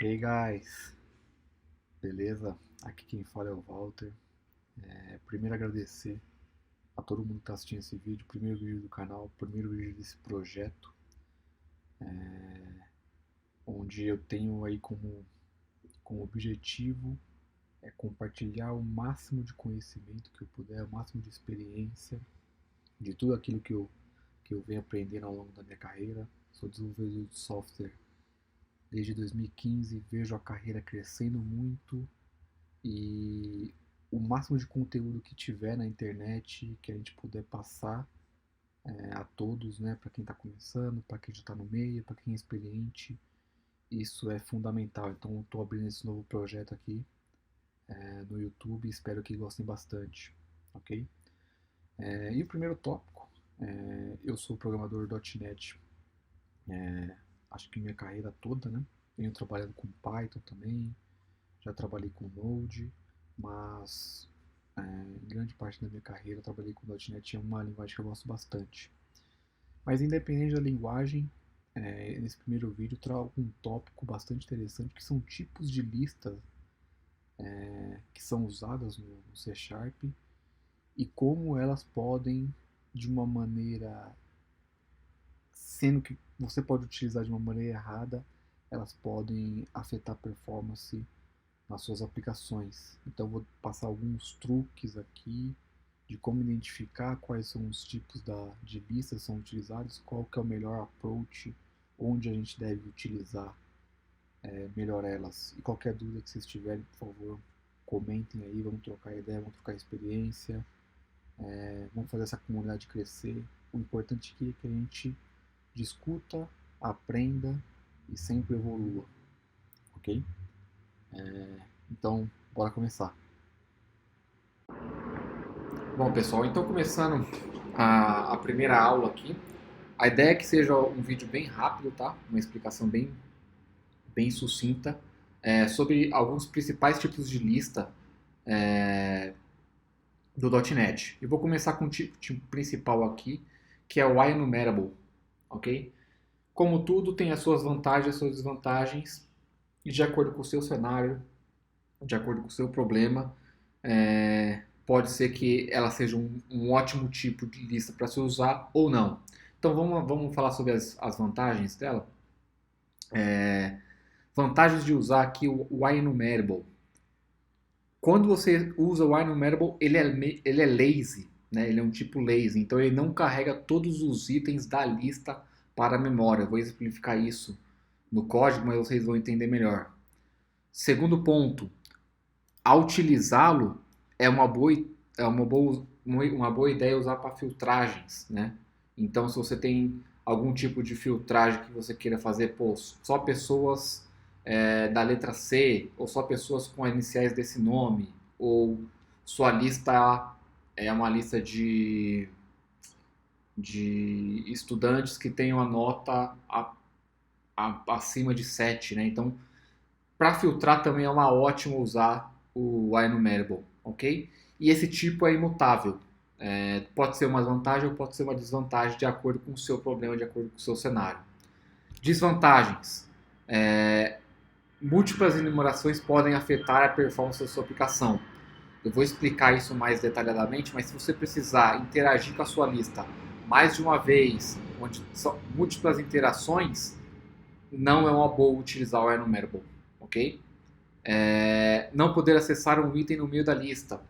Hey guys, beleza? Aqui quem fala é o Walter. Primeiro agradecer a todo mundo que está assistindo esse vídeo, primeiro vídeo do canal, primeiro vídeo desse projeto, onde eu tenho aí como objetivo compartilhar o máximo de conhecimento que eu puder, o máximo de experiência, de tudo aquilo que eu venho aprendendo ao longo da minha carreira. Sou desenvolvedor de software desde 2015, vejo a carreira crescendo muito e o máximo de conteúdo que tiver na internet que a gente puder passar a todos, né, para quem está começando, para quem já está no meio, para quem é experiente, isso é fundamental. Então, estou abrindo esse novo projeto aqui no YouTube, espero que gostem bastante, ok? E o primeiro tópico, eu sou programador .NET, acho que minha carreira toda, né? Venho trabalhando com Python também, já trabalhei com Node, mas em grande parte da minha carreira eu trabalhei com .NET, é uma linguagem que eu gosto bastante. Mas independente da linguagem, nesse primeiro vídeo eu trago um tópico bastante interessante, que são tipos de listas que são usadas no C Sharp e como elas podem, de uma maneira, sendo que você pode utilizar de uma maneira errada, elas podem afetar a performance nas suas aplicações. Então vou passar alguns truques aqui de como identificar quais são os tipos de listas que são utilizados, qual que é o melhor approach, onde a gente deve utilizar melhor elas. E qualquer dúvida que vocês tiverem, por favor, comentem aí, vamos trocar ideia, vamos trocar experiência, vamos fazer essa comunidade crescer. O importante aqui é que a gente discuta, aprenda e sempre evolua, ok? Então, bora começar. Bom, pessoal, então começando a primeira aula aqui, a ideia é que seja um vídeo bem rápido, tá? Uma explicação bem sucinta sobre alguns principais tipos de lista do .NET. Eu vou começar com o tipo principal aqui, que é o IEnumerable, ok? Como tudo, tem as suas vantagens e as suas desvantagens, e de acordo com o seu cenário, de acordo com o seu problema, pode ser que ela seja um ótimo tipo de lista para se usar ou não. Então vamos falar sobre as vantagens dela. Vantagens de usar aqui o IEnumerable. Quando você usa o IEnumerable, ele é lazy, né? Ele é um tipo lazy, então ele não carrega todos os itens da lista para a memória. Eu vou exemplificar isso no código, mas vocês vão entender melhor. Segundo ponto, ao utilizá-lo, é uma boa ideia usar para filtragens, né? Então, se você tem algum tipo de filtragem que você queira fazer, só pessoas da letra C, ou só pessoas com as iniciais desse nome, ou sua lista é uma lista de estudantes que tenham a nota acima de 7, né? Então, para filtrar também é uma ótima usar o IEnumerable, ok? E esse tipo é imutável. Pode ser uma vantagem ou pode ser uma desvantagem de acordo com o seu problema, de acordo com o seu cenário. Desvantagens. Múltiplas enumerações podem afetar a performance da sua aplicação. Eu vou explicar isso mais detalhadamente, mas se você precisar interagir com a sua lista mais de uma vez, onde são múltiplas interações, não é uma boa utilizar o IEnumerable, ok? Não poder acessar um item no meio da lista.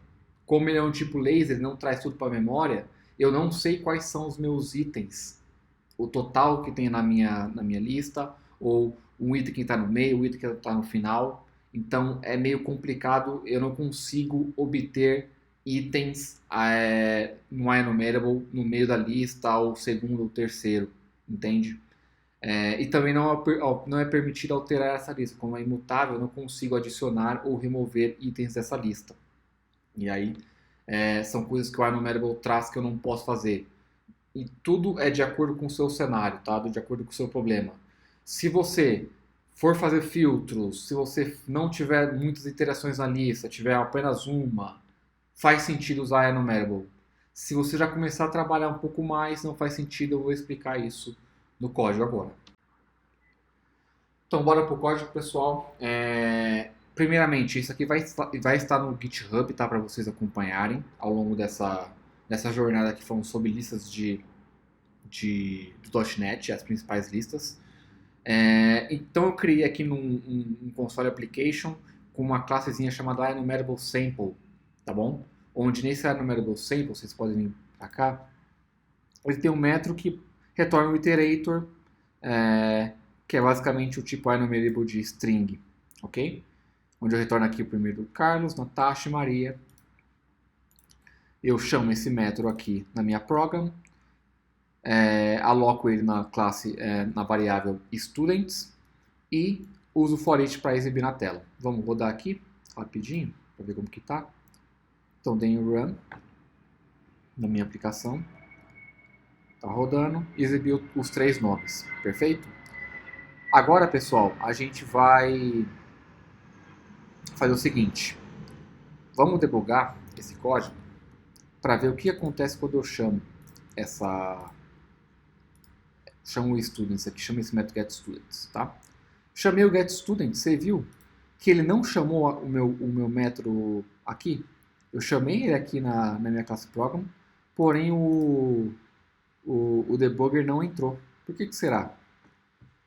Como ele é um tipo laser, não traz tudo para a memória, eu não sei quais são os meus itens, o total que tem na minha lista, ou um item que está no meio, o item que está no final. Então é meio complicado, eu não consigo obter itens no IEnumerable no meio da lista, ou segundo ou terceiro, entende? E também não é permitido alterar essa lista. Como é imutável, eu não consigo adicionar ou remover itens dessa lista. E aí são coisas que o IEnumerable traz que eu não posso fazer. E tudo é de acordo com o seu cenário, tá? De acordo com o seu problema. Se você for fazer filtros, se você não tiver muitas interações na lista, tiver apenas uma, faz sentido usar IEnumerable. Se você já começar a trabalhar um pouco mais, não faz sentido, eu vou explicar isso no código agora. Então, bora pro código, pessoal. Primeiramente, isso aqui vai estar no GitHub, tá? Para vocês acompanharem ao longo dessa jornada que falando sobre listas do .NET, as principais listas. Então, eu criei aqui um console application com uma classezinha chamada enumerable sample, tá bom? Onde nesse enumerable sample, vocês podem vir para cá, ele tem um método que retorna um iterator, que é basicamente o tipo enumerable de string, ok? Onde eu retorno aqui o primeiro Carlos, Natasha e Maria. Eu chamo esse método aqui na minha program, aloco ele na classe, na variável students e uso for each para exibir na tela. Vamos rodar aqui rapidinho para ver como que tá. Então dei um run na minha aplicação. Tá rodando, exibiu os 3 nomes, perfeito? Agora, pessoal, a gente vai fazer o seguinte. Vamos debugar esse código para ver o que acontece quando eu chamo o students aqui, chamo esse método getStudents, tá? Chamei o getStudents, você viu que ele não chamou o meu método aqui? Eu chamei ele aqui na minha classe program, porém o debugger não entrou. Por que será?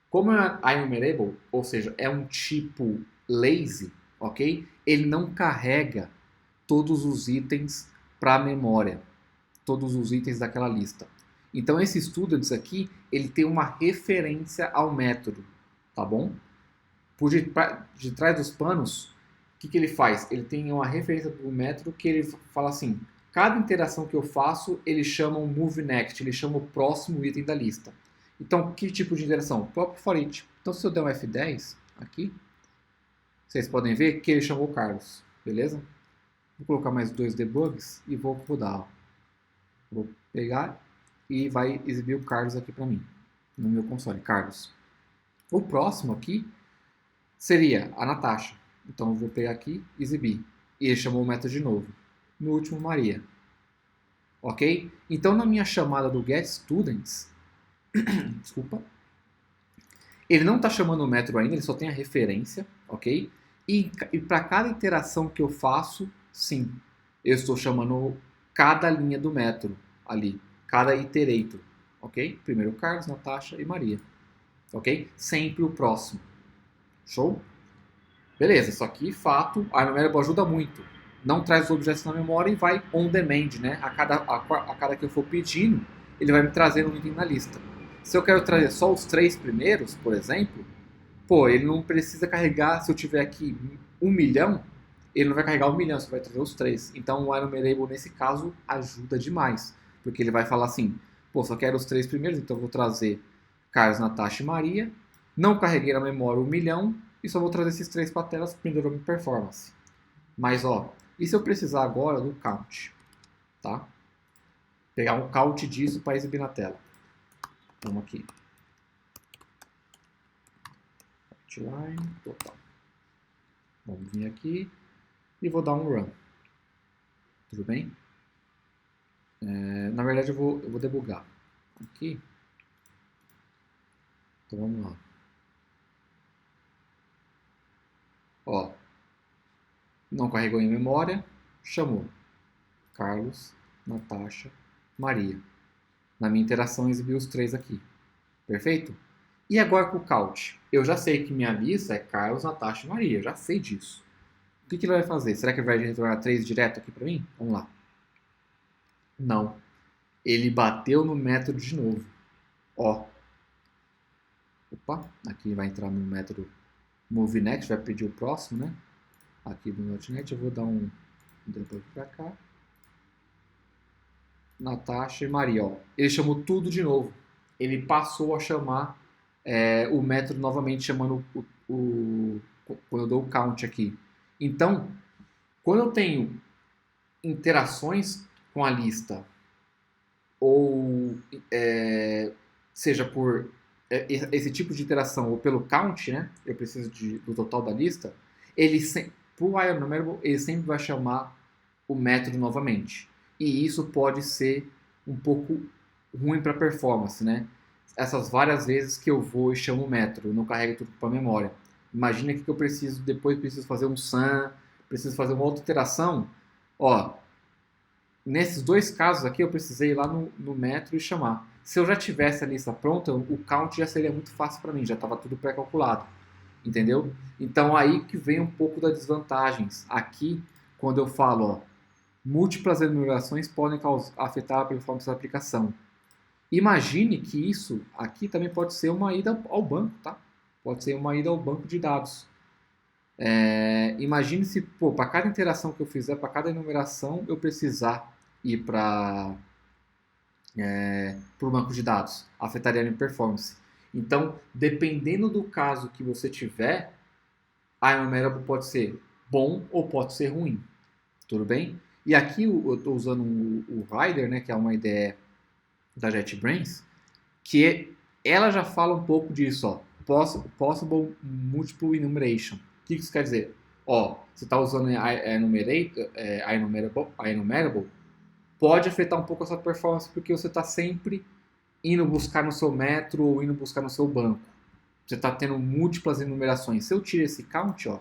Como é enumerable, ou seja, é um tipo lazy, ok? Ele não carrega todos os itens para a memória, todos os itens daquela lista. Então esse students aqui, ele tem uma referência ao método, tá bom? Por de trás dos panos, o que ele faz? Ele tem uma referência para o método que ele fala assim, cada interação que eu faço, ele chama um move next, ele chama o próximo item da lista. Então, que tipo de interação? O próprio for each. Então, se eu der um F10 aqui, vocês podem ver que ele chamou o Carlos, beleza? Vou colocar mais 2 debugs e vou rodar. Ó. Vou pegar e vai exibir o Carlos aqui para mim, no meu console, Carlos. O próximo aqui seria a Natasha. Então, eu vou pegar aqui e exibir. E ele chamou o método de novo. No último, Maria. Ok? Então, na minha chamada do getStudents, desculpa, ele não está chamando o método ainda, ele só tem a referência, ok? E para cada interação que eu faço, sim, eu estou chamando cada linha do método ali, cada iterator, ok? Primeiro Carlos, Natasha e Maria, ok? Sempre o próximo. Show? Beleza, isso aqui, fato, a enumerable ajuda muito. Não traz os objetos na memória e vai on demand, né? A cada que eu for pedindo, ele vai me trazer um item na lista. Se eu quero trazer só os 3 primeiros, por exemplo, ele não precisa carregar, se eu tiver aqui 1 milhão, ele não vai carregar 1 milhão, você vai trazer os 3. Então o enumerable, nesse caso, ajuda demais. Porque ele vai falar assim, só quero os 3 primeiros, então eu vou trazer Carlos, Natasha e Maria. Não carreguei na memória 1 milhão e só vou trazer esses 3 para a tela, melhorou minha performance. Mas, e se eu precisar agora do count? Tá? Pegar um count disso para exibir na tela. Vamos aqui. Outline, total. Vamos vir aqui e vou dar um run. Tudo bem? Na verdade, eu vou debugar. Aqui. Então, vamos lá. Não carregou em memória. Chamou. Carlos, Natasha, Maria. Na minha interação, exibiu os 3 aqui. Perfeito? E agora com o count? Eu já sei que minha lista é Carlos, Natasha e Maria. Eu já sei disso. O que ele vai fazer? Será que ele vai retornar 3 direto aqui para mim? Vamos lá. Não. Ele bateu no método de novo. Opa. Aqui vai entrar no método moveNext. Vai pedir o próximo, né? Aqui do .NET. Eu vou dar um debug para cá. Natasha e Maria, ele chamou tudo de novo. Ele passou a chamar o método novamente, chamando quando eu dou o count aqui. Então, quando eu tenho interações com a lista, ou seja por esse tipo de interação, ou pelo count, né? Eu preciso do total da lista, para o enumerable, ele sempre vai chamar o método novamente. E isso pode ser um pouco ruim para a performance, né? essas várias vezes que eu vou e chamo o metro, eu não carrego tudo para memória. Imagina que eu preciso, depois preciso fazer um SAM, preciso fazer uma outra iteração. Ó, nesses dois casos aqui eu precisei ir lá no metro e chamar. Se eu já tivesse a lista pronta, o count já seria muito fácil para mim, já estava tudo pré-calculado, entendeu? Então aí que vem um pouco das desvantagens. Aqui, quando eu falo, ó, múltiplas enumerações podem afetar a performance da aplicação. Imagine que isso aqui também pode ser uma ida ao banco, tá? Pode ser uma ida ao banco de dados. Imagine se, para cada interação que eu fizer, para cada enumeração, eu precisar ir para o banco de dados. Afetaria a minha performance. Então, dependendo do caso que você tiver, a enumerable pode ser bom ou pode ser ruim. Tudo bem? E aqui eu estou usando o Rider, né, que é uma IDE da JetBrains, que ela já fala um pouco disso, ó, Possible Multiple Enumeration. O que isso quer dizer? Ó, você está usando a enumerable, pode afetar um pouco a sua performance, porque você está sempre indo buscar no seu metro ou indo buscar no seu banco. Você está tendo múltiplas enumerações. Se eu tiro esse count, ó,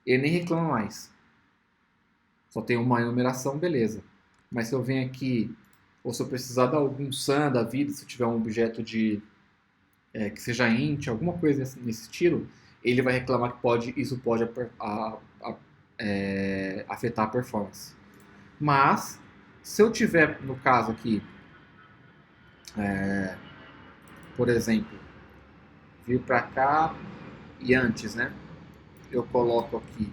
ele nem reclama mais. Só tem uma enumeração, beleza. Mas se eu venho aqui, ou se eu precisar de algum SAM da vida, se eu tiver um objeto que seja int, alguma coisa nesse estilo, ele vai reclamar que isso pode afetar a performance. Mas, se eu tiver, no caso aqui, por exemplo, vir para cá e antes, né? Eu coloco aqui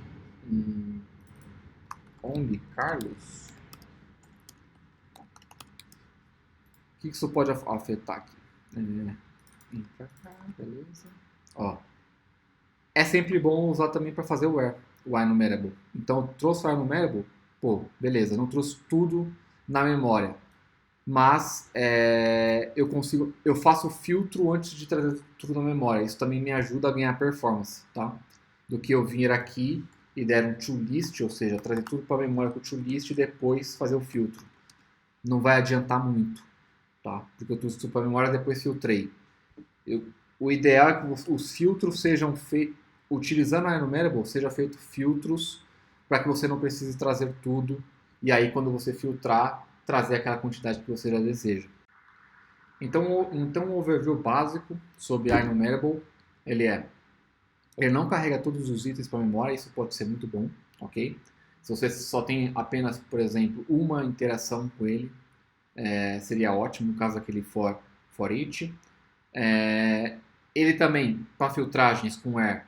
only Carlos. O que isso pode afetar aqui? Vem pra cá, beleza. Ó, é sempre bom usar também para fazer o enumerable. Então, eu trouxe o enumerable, beleza, não trouxe tudo na memória. Mas eu faço o filtro antes de trazer tudo na memória. Isso também me ajuda a ganhar performance, tá? Do que eu vir aqui e der um toList, ou seja, trazer tudo para a memória com o toList e depois fazer o filtro. Não vai adiantar muito, tá? Porque eu trouxe tudo para a memória e depois filtrei. O ideal é que os filtros sejam feitos, utilizando a enumerable, sejam feitos filtros para que você não precise trazer tudo e aí quando você filtrar, trazer aquela quantidade que você já deseja. Então um overview básico sobre a enumerable, ele não carrega todos os itens para a memória, isso pode ser muito bom, ok? Se você só tem apenas, por exemplo, uma interação com ele, seria ótimo, no caso daquele for each. Ele também, para filtragens com where,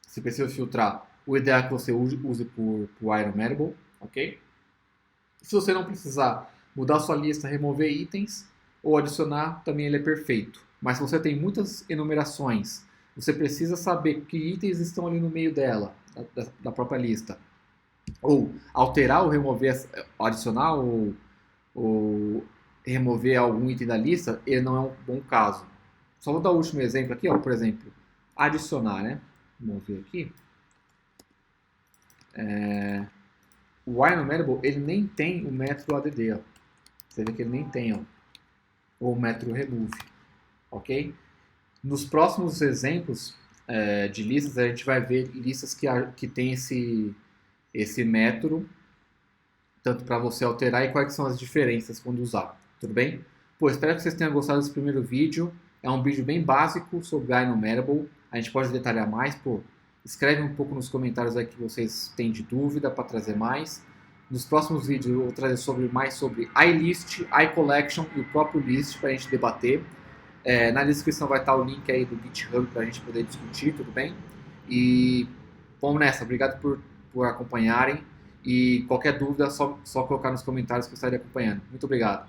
se precisa filtrar, o ideal é que você use por enumerable, ok? Se você não precisar mudar sua lista, remover itens ou adicionar, também ele é perfeito. Mas se você tem muitas enumerações, você precisa saber que itens estão ali no meio dela, da própria lista. Ou alterar ou remover, adicionar ou remover algum item da lista, ele não é um bom caso. Só vou dar o último exemplo aqui, ó, por exemplo, adicionar, né? Vamos ver aqui. O enumerable, ele nem tem o método add, ó. Você vê que ele nem tem, ó, ou o método remove, ok? Nos próximos exemplos de listas, a gente vai ver listas que tem esse método, tanto para você alterar e quais são as diferenças quando usar, tudo bem? Espero que vocês tenham gostado desse primeiro vídeo. É um vídeo bem básico sobre a enumerable. A gente pode detalhar mais, escreve um pouco nos comentários aí que vocês têm de dúvida para trazer mais. Nos próximos vídeos eu vou trazer mais sobre iList, iCollection e o próprio list para a gente debater. Na descrição vai estar o link aí do GitHub para a gente poder discutir, tudo bem? E vamos nessa, obrigado por acompanharem. E qualquer dúvida, só colocar nos comentários que eu estarei acompanhando. Muito obrigado.